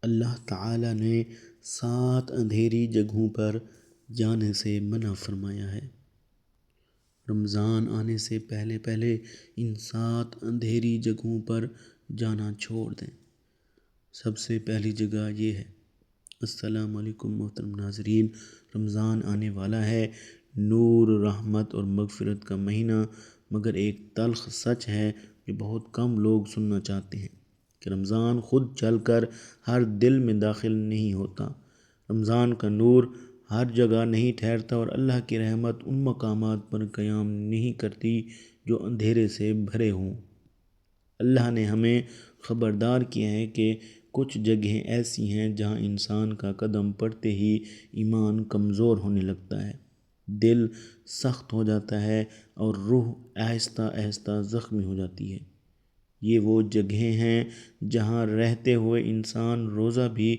اللہ تعالیٰ نے 7 اندھیری جگہوں پر جانے سے منع فرمایا ہے۔ رمضان آنے سے پہلے پہلے ان 7 اندھیری جگہوں پر جانا چھوڑ دیں۔ سب سے پہلی جگہ یہ ہے۔ السلام علیکم محترم ناظرین، رمضان آنے والا ہے، نور، رحمت اور مغفرت کا مہینہ، مگر ایک تلخ سچ ہے جو بہت کم لوگ سننا چاہتے ہیں کہ رمضان خود چل کر ہر دل میں داخل نہیں ہوتا۔ رمضان کا نور ہر جگہ نہیں ٹھہرتا اور اللہ کی رحمت ان مقامات پر قیام نہیں کرتی جو اندھیرے سے بھرے ہوں۔ اللہ نے ہمیں خبردار کیا ہے کہ کچھ جگہیں ایسی ہیں جہاں انسان کا قدم پڑتے ہی ایمان کمزور ہونے لگتا ہے، دل سخت ہو جاتا ہے اور روح آہستہ آہستہ زخمی ہو جاتی ہے۔ یہ وہ جگہیں ہیں جہاں رہتے ہوئے انسان روزہ بھی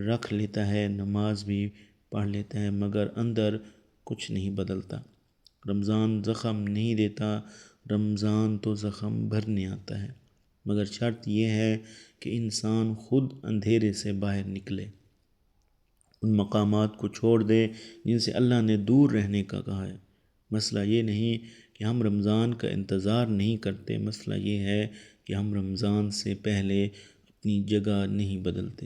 رکھ لیتا ہے، نماز بھی پڑھ لیتا ہے، مگر اندر کچھ نہیں بدلتا۔ رمضان زخم نہیں دیتا، رمضان تو زخم بھرنے آتا ہے، مگر شرط یہ ہے کہ انسان خود اندھیرے سے باہر نکلے، ان مقامات کو چھوڑ دے جن سے اللہ نے دور رہنے کا کہا ہے۔ مسئلہ یہ نہیں کہ ہم رمضان کا انتظار نہیں کرتے، مسئلہ یہ ہے کہ ہم رمضان سے پہلے اپنی جگہ نہیں بدلتے۔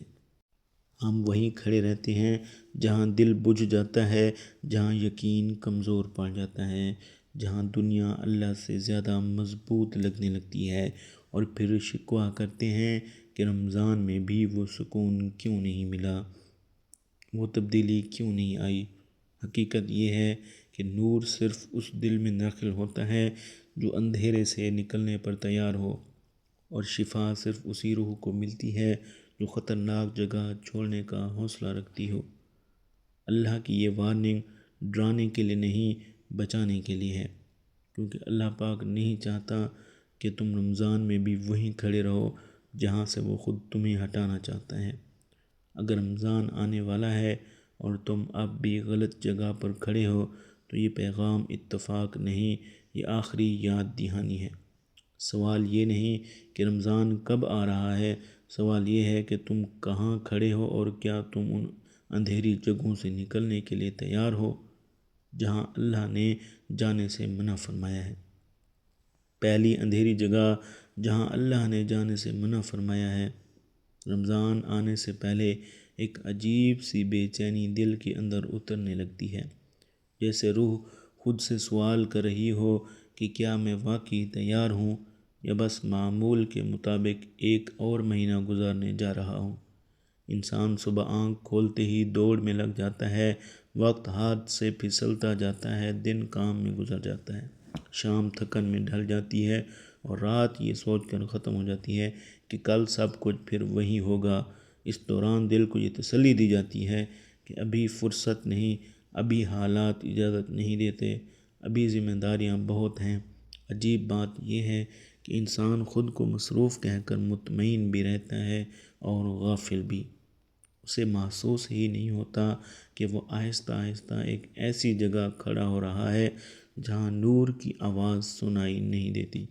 ہم وہیں کھڑے رہتے ہیں جہاں دل بجھ جاتا ہے، جہاں یقین کمزور پڑ جاتا ہے، جہاں دنیا اللہ سے زیادہ مضبوط لگنے لگتی ہے، اور پھر شکوہ کرتے ہیں کہ رمضان میں بھی وہ سکون کیوں نہیں ملا، وہ تبدیلی کیوں نہیں آئی۔ حقیقت یہ ہے کہ نور صرف اس دل میں داخل ہوتا ہے جو اندھیرے سے نکلنے پر تیار ہو، اور شفا صرف اسی روح کو ملتی ہے جو خطرناک جگہ چھوڑنے کا حوصلہ رکھتی ہو۔ اللہ کی یہ وارننگ ڈرانے کے لیے نہیں، بچانے کے لیے ہے، کیونکہ اللہ پاک نہیں چاہتا کہ تم رمضان میں بھی وہیں کھڑے رہو جہاں سے وہ خود تمہیں ہٹانا چاہتا ہے۔ اگر رمضان آنے والا ہے اور تم اب بھی غلط جگہ پر کھڑے ہو تو یہ پیغام اتفاق نہیں، یہ آخری یاد دہانی ہے۔ سوال یہ نہیں کہ رمضان کب آ رہا ہے، سوال یہ ہے کہ تم کہاں کھڑے ہو اور کیا تم ان اندھیری جگہوں سے نکلنے کے لیے تیار ہو جہاں اللہ نے جانے سے منع فرمایا ہے۔ پہلی اندھیری جگہ جہاں اللہ نے جانے سے منع فرمایا ہے۔ رمضان آنے سے پہلے ایک عجیب سی بے چینی دل کے اندر اترنے لگتی ہے، جیسے روح خود سے سوال کر رہی ہو کہ کیا میں واقعی تیار ہوں یا بس معمول کے مطابق ایک اور مہینہ گزارنے جا رہا ہوں۔ انسان صبح آنکھ کھولتے ہی دوڑ میں لگ جاتا ہے، وقت ہاتھ سے پھسلتا جاتا ہے، دن کام میں گزر جاتا ہے، شام تھکن میں ڈھل جاتی ہے اور رات یہ سوچ کر ختم ہو جاتی ہے کہ کل سب کچھ پھر وہی ہوگا۔ اس دوران دل کو یہ تسلی دی جاتی ہے کہ ابھی فرصت نہیں، ابھی حالات اجازت نہیں دیتے، ابھی ذمہ داریاں بہت ہیں۔ عجیب بات یہ ہے کہ انسان خود کو مصروف کہہ کر مطمئن بھی رہتا ہے اور غافل بھی۔ اسے محسوس ہی نہیں ہوتا کہ وہ آہستہ آہستہ ایک ایسی جگہ کھڑا ہو رہا ہے جہاں نور کی آواز سنائی نہیں دیتی،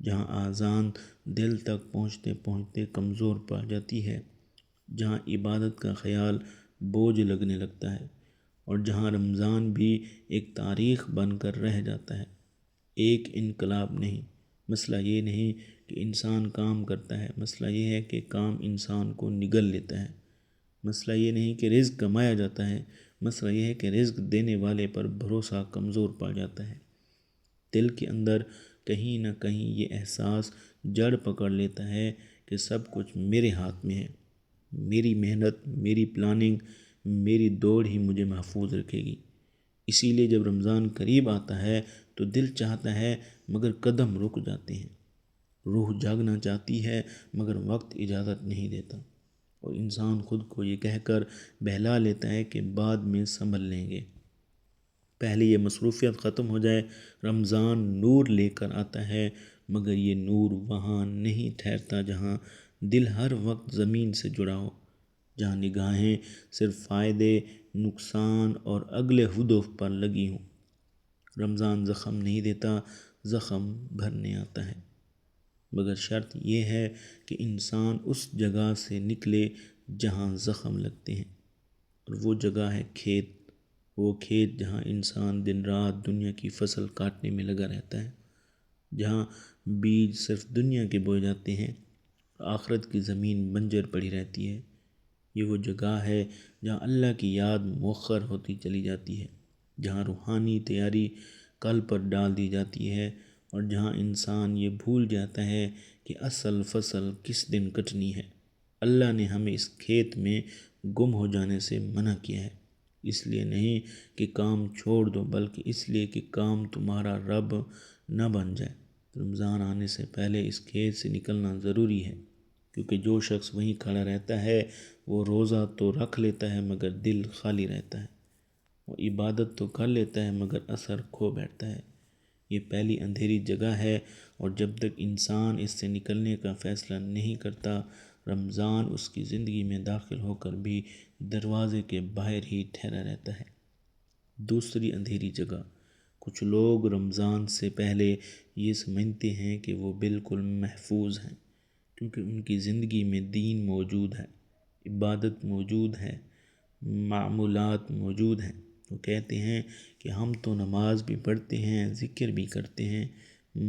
جہاں آذان دل تک پہنچتے پہنچتے کمزور پڑ جاتی ہے، جہاں عبادت کا خیال بوجھ لگنے لگتا ہے، اور جہاں رمضان بھی ایک تاریخ بن کر رہ جاتا ہے، ایک انقلاب نہیں۔ مسئلہ یہ نہیں کہ انسان کام کرتا ہے، مسئلہ یہ ہے کہ کام انسان کو نگل لیتا ہے۔ مسئلہ یہ نہیں کہ رزق کمایا جاتا ہے، مسئلہ یہ ہے کہ رزق دینے والے پر بھروسہ کمزور پڑ جاتا ہے۔ دل کے اندر کہیں نہ کہیں یہ احساس جڑ پکڑ لیتا ہے کہ سب کچھ میرے ہاتھ میں ہے، میری محنت، میری پلاننگ، میری دوڑ ہی مجھے محفوظ رکھے گی۔ اسی لیے جب رمضان قریب آتا ہے تو دل چاہتا ہے مگر قدم رک جاتے ہیں، روح جاگنا چاہتی ہے مگر وقت اجازت نہیں دیتا، اور انسان خود کو یہ کہہ کر بہلا لیتا ہے کہ بعد میں سنبھل لیں گے۔ پہلے یہ مصروفیت ختم ہو جائے۔ رمضان نور لے کر آتا ہے، مگر یہ نور وہاں نہیں ٹھہرتا جہاں دل ہر وقت زمین سے جڑا ہو، جہاں نگاہیں صرف فائدے، نقصان اور اگلے ہدف پر لگی ہوں۔ رمضان زخم نہیں دیتا، زخم بھرنے آتا ہے، مگر شرط یہ ہے کہ انسان اس جگہ سے نکلے جہاں زخم لگتے ہیں، اور وہ جگہ ہے کھیت، وہ کھیت جہاں انسان دن رات دنیا کی فصل کاٹنے میں لگا رہتا ہے، جہاں بیج صرف دنیا کے بوئے جاتے ہیں، آخرت کی زمین بنجر پڑی رہتی ہے۔ یہ وہ جگہ ہے جہاں اللہ کی یاد مؤخر ہوتی چلی جاتی ہے، جہاں روحانی تیاری کل پر ڈال دی جاتی ہے، اور جہاں انسان یہ بھول جاتا ہے کہ اصل فصل کس دن کٹنی ہے۔ اللہ نے ہمیں اس کھیت میں گم ہو جانے سے منع کیا ہے، اس لیے نہیں کہ کام چھوڑ دو، بلکہ اس لیے کہ کام تمہارا رب نہ بن جائے۔ رمضان آنے سے پہلے اس کھیت سے نکلنا ضروری ہے، کیونکہ جو شخص وہیں کھڑا رہتا ہے وہ روزہ تو رکھ لیتا ہے مگر دل خالی رہتا ہے، وہ عبادت تو کر لیتا ہے مگر اثر کھو بیٹھتا ہے۔ یہ پہلی اندھیری جگہ ہے، اور جب تک انسان اس سے نکلنے کا فیصلہ نہیں کرتا، رمضان اس کی زندگی میں داخل ہو کر بھی دروازے کے باہر ہی ٹھہرا رہتا ہے۔ دوسری اندھیری جگہ، کچھ لوگ رمضان سے پہلے یہ سمجھتے ہیں کہ وہ بالکل محفوظ ہیں، کیونکہ ان کی زندگی میں دین موجود ہے، عبادت موجود ہے، معمولات موجود ہیں۔ وہ کہتے ہیں کہ ہم تو نماز بھی پڑھتے ہیں، ذکر بھی کرتے ہیں،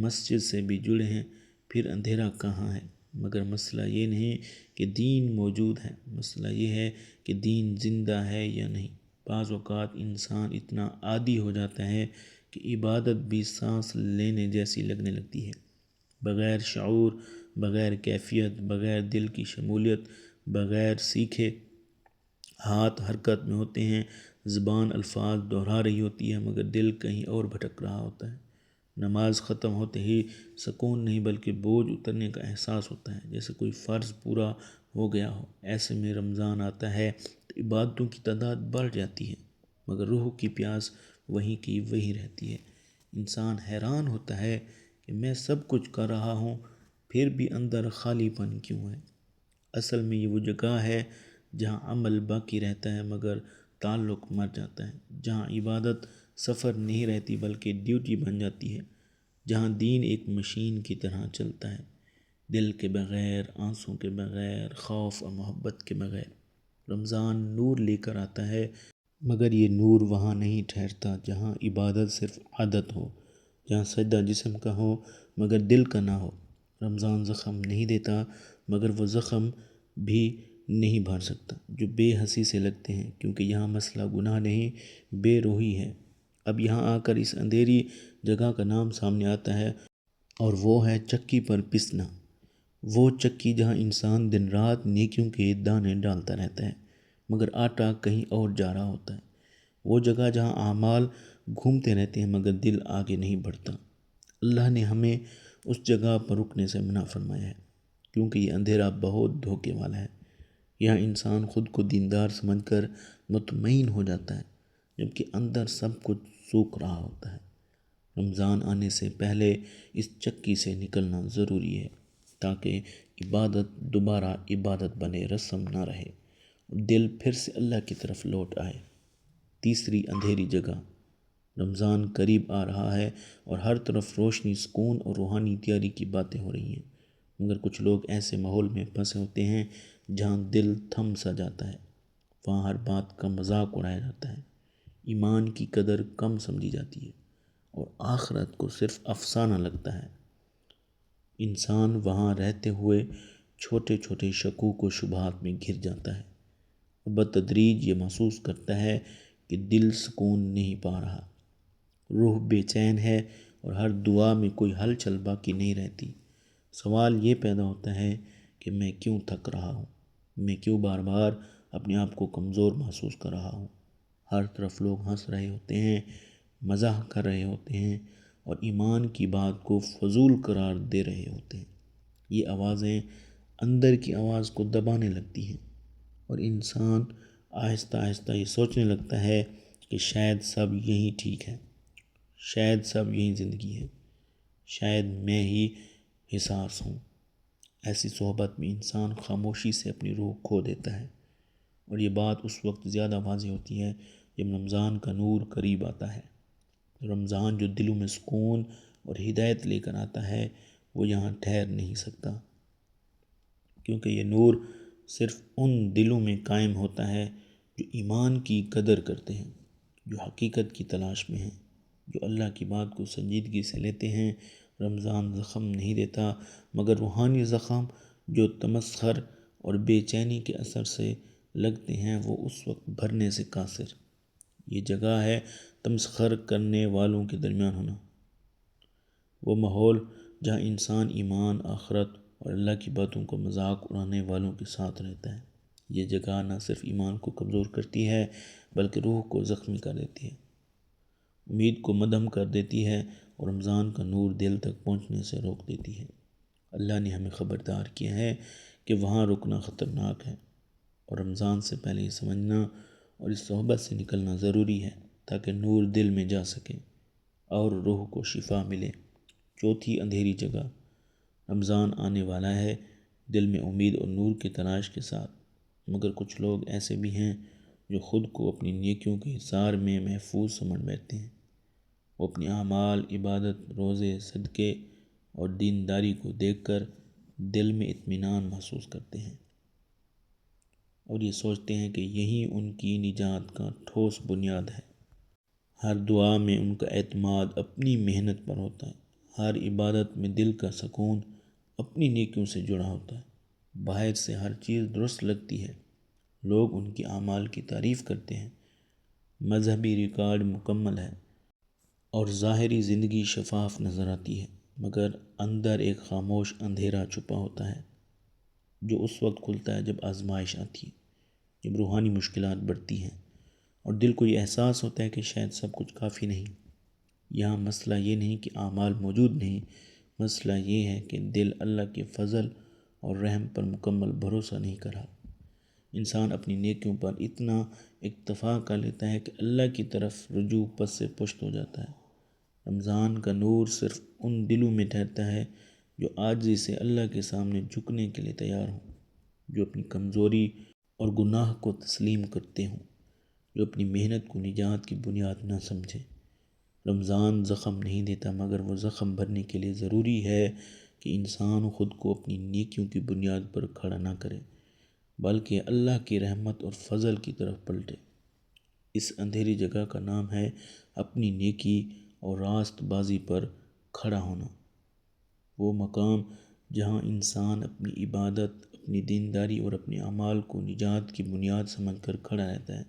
مسجد سے بھی جڑے ہیں، پھر اندھیرا کہاں ہے؟ مگر مسئلہ یہ نہیں کہ دین موجود ہے، مسئلہ یہ ہے کہ دین زندہ ہے یا نہیں۔ بعض اوقات انسان اتنا عادی ہو جاتا ہے کہ عبادت بھی سانس لینے جیسی لگنے لگتی ہے، بغیر شعور، بغیر کیفیت، بغیر دل کی شمولیت، بغیر سیکھے۔ ہاتھ حرکت میں ہوتے ہیں، زبان الفاظ دہرا رہی ہوتی ہے، مگر دل کہیں اور بھٹک رہا ہوتا ہے۔ نماز ختم ہوتے ہی سکون نہیں بلکہ بوجھ اترنے کا احساس ہوتا ہے، جیسے کوئی فرض پورا ہو گیا ہو۔ ایسے میں رمضان آتا ہے تو عبادتوں کی تعداد بڑھ جاتی ہے، مگر روح کی پیاس وہیں کی وہی رہتی ہے۔ انسان حیران ہوتا ہے کہ میں سب کچھ کر رہا ہوں، پھر بھی اندر خالی پن کیوں ہے؟ اصل میں یہ وہ جگہ ہے جہاں عمل باقی رہتا ہے مگر تعلق مر جاتا ہے، جہاں عبادت سفر نہیں رہتی بلکہ ڈیوٹی بن جاتی ہے، جہاں دین ایک مشین کی طرح چلتا ہے، دل کے بغیر، آنسوں کے بغیر، خوف اور محبت کے بغیر۔ رمضان نور لے کر آتا ہے، مگر یہ نور وہاں نہیں ٹھہرتا جہاں عبادت صرف عادت ہو، جہاں سجدہ جسم کا ہو مگر دل کا نہ ہو۔ رمضان زخم نہیں دیتا، مگر وہ زخم بھی نہیں بھر سکتا جو بے حسی سے لگتے ہیں، کیونکہ یہاں مسئلہ گناہ نہیں، بے روحی ہے۔ اب یہاں آ کر اس اندھیری جگہ کا نام سامنے آتا ہے، اور وہ ہے چکی پر پسنا۔ وہ چکی جہاں انسان دن رات نیکیوں کے دانے ڈالتا رہتا ہے، مگر آٹا کہیں اور جا رہا ہوتا ہے۔ وہ جگہ جہاں اعمال گھومتے رہتے ہیں مگر دل آگے نہیں بڑھتا۔ اللہ نے ہمیں اس جگہ پر رکنے سے منع فرمایا ہے، کیونکہ یہ اندھیرا بہت دھوکے والا ہے۔ یہاں انسان خود کو دیندار سمجھ کر مطمئن ہو جاتا ہے، جبکہ اندر سب کچھ سوکھ رہا ہوتا ہے۔ رمضان آنے سے پہلے اس چکی سے نکلنا ضروری ہے، تاکہ عبادت دوبارہ عبادت بنے، رسم نہ رہے، اور دل پھر سے اللہ کی طرف لوٹ آئے۔ تیسری اندھیری جگہ، رمضان قریب آ رہا ہے اور ہر طرف روشنی، سکون اور روحانی تیاری کی باتیں ہو رہی ہیں، مگر کچھ لوگ ایسے ماحول میں پھنسے ہوتے ہیں جہاں دل تھم سا جاتا ہے، وہاں ہر بات کا مذاق اڑایا جاتا ہے، ایمان کی قدر کم سمجھی جاتی ہے، اور آخرت کو صرف افسانہ لگتا ہے۔ انسان وہاں رہتے ہوئے چھوٹے چھوٹے شکوک و شبہات میں گھر جاتا ہے، اور بتدریج یہ محسوس کرتا ہے کہ دل سکون نہیں پا رہا، روح بے چین ہے، اور ہر دعا میں کوئی ہلچل باقی نہیں رہتی۔ سوال یہ پیدا ہوتا ہے کہ میں کیوں تھک رہا ہوں؟ میں کیوں بار بار اپنے آپ کو کمزور محسوس کر رہا ہوں؟ ہر طرف لوگ ہنس رہے ہوتے ہیں، مزاح کر رہے ہوتے ہیں، اور ایمان کی بات کو فضول قرار دے رہے ہوتے ہیں۔ یہ آوازیں اندر کی آواز کو دبانے لگتی ہیں، اور انسان آہستہ آہستہ یہ سوچنے لگتا ہے کہ شاید سب یہی ٹھیک ہے، شاید سب یہی زندگی ہے، شاید میں ہی حساس ہوں۔ ایسی صحبت میں انسان خاموشی سے اپنی روح کھو دیتا ہے، اور یہ بات اس وقت زیادہ واضح ہوتی ہے جب رمضان کا نور قریب آتا ہے۔ رمضان جو دلوں میں سکون اور ہدایت لے کر آتا ہے، وہ یہاں ٹھہر نہیں سکتا، کیونکہ یہ نور صرف ان دلوں میں قائم ہوتا ہے جو ایمان کی قدر کرتے ہیں، جو حقیقت کی تلاش میں ہیں، جو اللہ کی بات کو سنجیدگی سے لیتے ہیں۔ رمضان زخم نہیں دیتا مگر روحانی زخم جو تمسخر اور بے چینی کے اثر سے لگتے ہیں وہ اس وقت بھرنے سے قاصر۔ یہ جگہ ہے تمسخر کرنے والوں کے درمیان ہونا، وہ ماحول جہاں انسان ایمان، آخرت اور اللہ کی باتوں کو مذاق اڑانے والوں کے ساتھ رہتا ہے۔ یہ جگہ نہ صرف ایمان کو کمزور کرتی ہے بلکہ روح کو زخمی کر دیتی ہے، امید کو مدھم کر دیتی ہے اور رمضان کا نور دل تک پہنچنے سے روک دیتی ہے۔ اللہ نے ہمیں خبردار کیا ہے کہ وہاں رکنا خطرناک ہے، اور رمضان سے پہلے یہ سمجھنا اور اس صحبت سے نکلنا ضروری ہے تاکہ نور دل میں جا سکے اور روح کو شفا ملے۔ چوتھی اندھیری جگہ، رمضان آنے والا ہے دل میں امید اور نور کی تلاش کے ساتھ، مگر کچھ لوگ ایسے بھی ہیں جو خود کو اپنی نیکیوں کے حصار میں محفوظ سمجھ بیٹھتے ہیں۔ وہ اپنی اعمال، عبادت، روزے، صدقے اور دینداری کو دیکھ کر دل میں اطمینان محسوس کرتے ہیں اور یہ سوچتے ہیں کہ یہی ان کی نجات کا ٹھوس بنیاد ہے۔ ہر دعا میں ان کا اعتماد اپنی محنت پر ہوتا ہے، ہر عبادت میں دل کا سکون اپنی نیکیوں سے جڑا ہوتا ہے۔ باہر سے ہر چیز درست لگتی ہے، لوگ ان کی اعمال کی تعریف کرتے ہیں، مذہبی ریکارڈ مکمل ہے اور ظاہری زندگی شفاف نظر آتی ہے، مگر اندر ایک خاموش اندھیرا چھپا ہوتا ہے جو اس وقت کھلتا ہے جب آزمائش آتی ہے، جب روحانی مشکلات بڑھتی ہیں اور دل کو یہ احساس ہوتا ہے کہ شاید سب کچھ کافی نہیں۔ یہاں مسئلہ یہ نہیں کہ اعمال موجود نہیں، مسئلہ یہ ہے کہ دل اللہ کے فضل اور رحم پر مکمل بھروسہ نہیں کر رہا۔ انسان اپنی نیکیوں پر اتنا اکتفا کر لیتا ہے کہ اللہ کی طرف رجوع پس سے پشت ہو جاتا ہے۔ رمضان کا نور صرف ان دلوں میں ٹھہرتا ہے جو عاجزی سے اللہ کے سامنے جھکنے کے لیے تیار ہوں، جو اپنی کمزوری اور گناہ کو تسلیم کرتے ہوں، جو اپنی محنت کو نجات کی بنیاد نہ سمجھے۔ رمضان زخم نہیں دیتا مگر وہ زخم بھرنے کے لیے ضروری ہے کہ انسان خود کو اپنی نیکیوں کی بنیاد پر کھڑا نہ کرے بلکہ اللہ کی رحمت اور فضل کی طرف پلٹے۔ اس اندھیری جگہ کا نام ہے اپنی نیکی اور راست بازی پر کھڑا ہونا، وہ مقام جہاں انسان اپنی عبادت، اپنی دینداری اور اپنے اعمال کو نجات کی بنیاد سمجھ کر کھڑا رہتا ہے،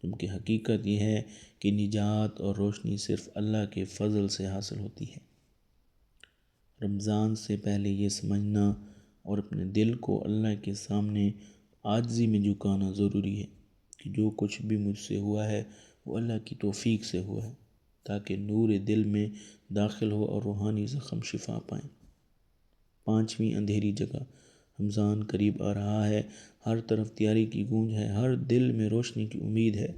کیونکہ حقیقت یہ ہے کہ نجات اور روشنی صرف اللہ کے فضل سے حاصل ہوتی ہے۔ رمضان سے پہلے یہ سمجھنا اور اپنے دل کو اللہ کے سامنے عاجزی میں جھکانا ضروری ہے کہ جو کچھ بھی مجھ سے ہوا ہے وہ اللہ کی توفیق سے ہوا ہے، تاکہ نور دل میں داخل ہو اور روحانی زخم شفا پائیں۔ پانچویں اندھیری جگہ، رمضان قریب آ رہا ہے، ہر طرف تیاری کی گونج ہے، ہر دل میں روشنی کی امید ہے،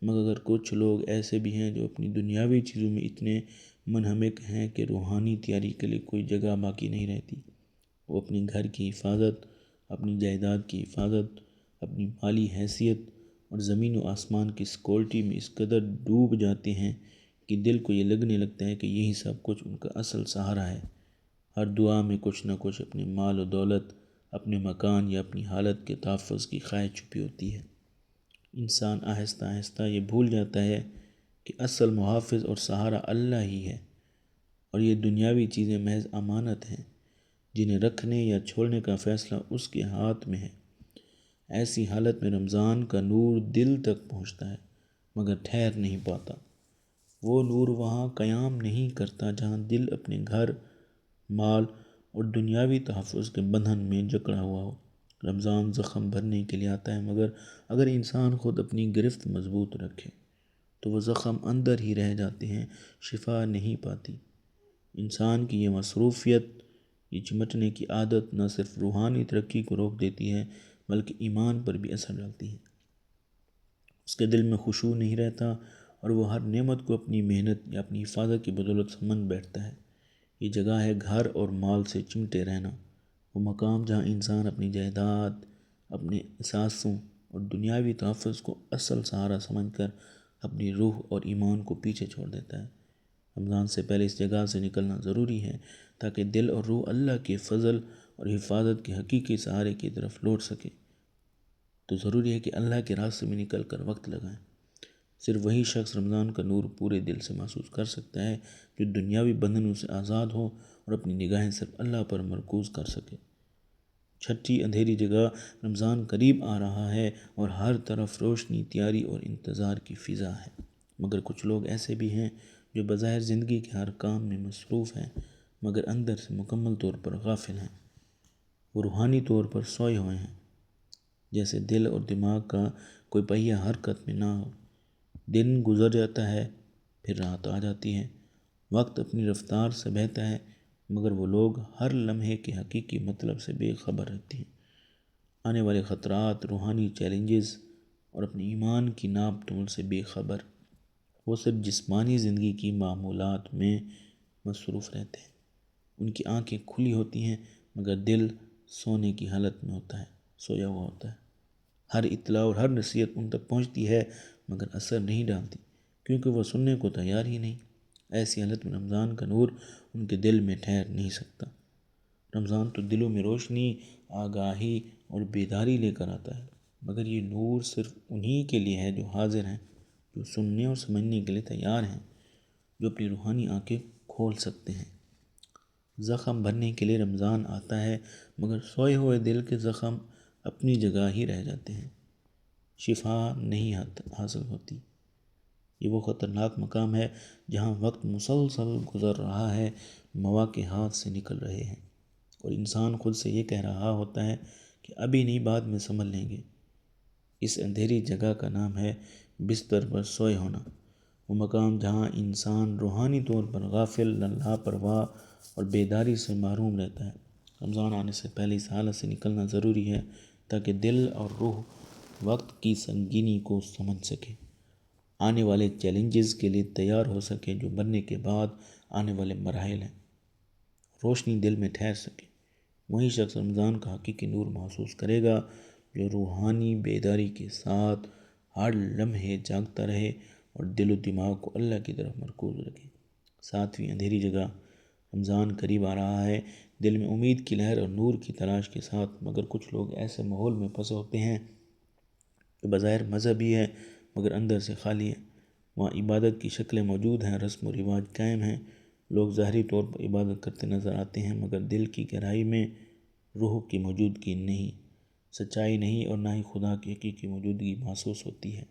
مگر کچھ لوگ ایسے بھی ہیں جو اپنی دنیاوی چیزوں میں اتنے منہمک ہیں کہ روحانی تیاری کے لیے کوئی جگہ باقی نہیں رہتی۔ وہ اپنے گھر کی حفاظت، اپنی جائیداد کی حفاظت، اپنی مالی حیثیت اور زمین و آسمان کی سیکورٹی میں اس قدر ڈوب جاتے ہیں کہ دل کو یہ لگنے لگتا ہے کہ یہی سب کچھ ان کا اصل سہارا ہے۔ ہر دعا میں کچھ نہ کچھ اپنے مال و دولت، اپنے مکان یا اپنی حالت کے تحفظ کی خواہش چھپی ہوتی ہے۔ انسان آہستہ آہستہ یہ بھول جاتا ہے کہ اصل محافظ اور سہارا اللہ ہی ہے، اور یہ دنیاوی چیزیں محض امانت ہیں جنہیں رکھنے یا چھوڑنے کا فیصلہ اس کے ہاتھ میں ہے۔ ایسی حالت میں رمضان کا نور دل تک پہنچتا ہے مگر ٹھہر نہیں پاتا۔ وہ نور وہاں قیام نہیں کرتا جہاں دل اپنے گھر، مال اور دنیاوی تحفظ کے بندھن میں جکڑا ہوا ہو۔ رمضان زخم بھرنے کے لیے آتا ہے مگر اگر انسان خود اپنی گرفت مضبوط رکھے تو وہ زخم اندر ہی رہ جاتے ہیں، شفا نہیں پاتی۔ انسان کی یہ مصروفیت، یہ چمٹنے کی عادت نہ صرف روحانی ترقی کو روک دیتی ہے بلکہ ایمان پر بھی اثر ڈالتی ہے۔ اس کے دل میں خشوع نہیں رہتا اور وہ ہر نعمت کو اپنی محنت یا اپنی حفاظت کی بدولت سمجھ بیٹھتا ہے۔ یہ جگہ ہے گھر اور مال سے چمٹے رہنا، وہ مقام جہاں انسان اپنی جائیداد، اپنے احساسوں اور دنیاوی تحفظ کو اصل سہارا سمجھ کر اپنی روح اور ایمان کو پیچھے چھوڑ دیتا ہے۔ رمضان سے پہلے اس جگہ سے نکلنا ضروری ہے تاکہ دل اور روح اللہ کے فضل اور حفاظت کے حقیقی سہارے کی طرف لوٹ سکے۔ تو ضروری ہے کہ اللہ کے راستے میں نکل کر وقت لگائیں۔ صرف وہی شخص رمضان کا نور پورے دل سے محسوس کر سکتا ہے جو دنیاوی بندھنوں سے آزاد ہو اور اپنی نگاہیں صرف اللہ پر مرکوز کر سکے۔ چھٹی اندھیری جگہ، رمضان قریب آ رہا ہے اور ہر طرف روشنی، تیاری اور انتظار کی فضا ہے، مگر کچھ لوگ ایسے بھی ہیں جو بظاہر زندگی کے ہر کام میں مصروف ہیں مگر اندر سے مکمل طور پر غافل ہیں۔ وہ روحانی طور پر سوئے ہوئے ہیں، جیسے دل اور دماغ کا کوئی پہیہ حرکت میں نہ ہو۔ دن گزر جاتا ہے، پھر رات آ جاتی ہے، وقت اپنی رفتار سے بہتا ہے، مگر وہ لوگ ہر لمحے کے حقیقی مطلب سے بے خبر رہتے ہیں۔ آنے والے خطرات، روحانی چیلنجز اور اپنے ایمان کی ناپ تول سے بے خبر، وہ صرف جسمانی زندگی کی معمولات میں مصروف رہتے ہیں۔ ان کی آنکھیں کھلی ہوتی ہیں مگر دل سونے کی حالت میں ہوتا ہے، سویا ہوا ہوتا ہے۔ ہر اطلاع اور ہر نصیحت ان تک پہنچتی ہے مگر اثر نہیں ڈالتی، کیونکہ وہ سننے کو تیار ہی نہیں۔ ایسی حالت میں رمضان کا نور ان کے دل میں ٹھہر نہیں سکتا۔ رمضان تو دلوں میں روشنی، آگاہی اور بیداری لے کر آتا ہے، مگر یہ نور صرف انہی کے لیے ہے جو حاضر ہیں، جو سننے اور سمجھنے کے لیے تیار ہیں، جو اپنی روحانی آنکھیں کھول سکتے ہیں۔ زخم بھرنے کے لیے رمضان آتا ہے، مگر سوئے ہوئے دل کے زخم اپنی جگہ ہی رہ جاتے ہیں، شفا نہیں حاصل ہوتی۔ یہ وہ خطرناک مقام ہے جہاں وقت مسلسل گزر رہا ہے، مواقع ہاتھ سے نکل رہے ہیں، اور انسان خود سے یہ کہہ رہا ہوتا ہے کہ ابھی نہیں، بعد میں سنبھل لیں گے۔ اس اندھیری جگہ کا نام ہے بستر پر سوئے ہونا، وہ مقام جہاں انسان روحانی طور پر غافل، لاپرواہ اور بیداری سے محروم رہتا ہے۔ رمضان آنے سے پہلے اس حالت سے نکلنا ضروری ہے تاکہ دل اور روح وقت کی سنگینی کو سمجھ سکے، آنے والے چیلنجز کے لیے تیار ہو سکے جو مرنے کے بعد آنے والے مراحل ہیں، روشنی دل میں ٹھہر سکے۔ وہی شخص رمضان کا حقیقی نور محسوس کرے گا جو روحانی بیداری کے ساتھ ہر لمحے جاگتا رہے اور دل و دماغ کو اللہ کی طرف مرکوز رکھے۔ ساتویں اندھیری جگہ، رمضان قریب آ رہا ہے، دل میں امید کی لہر اور نور کی تلاش کے ساتھ، مگر کچھ لوگ ایسے ماحول میں پھنسے ہوتے ہیں جو بظاہر مذہبی ہے مگر اندر سے خالی ہے۔ وہاں عبادت کی شکلیں موجود ہیں، رسم و رواج قائم ہیں، لوگ ظاہری طور پر عبادت کرتے نظر آتے ہیں مگر دل کی گہرائی میں روح کی موجودگی نہیں، سچائی نہیں، اور نہ ہی خدا کی حقیقی موجودگی محسوس ہوتی ہے۔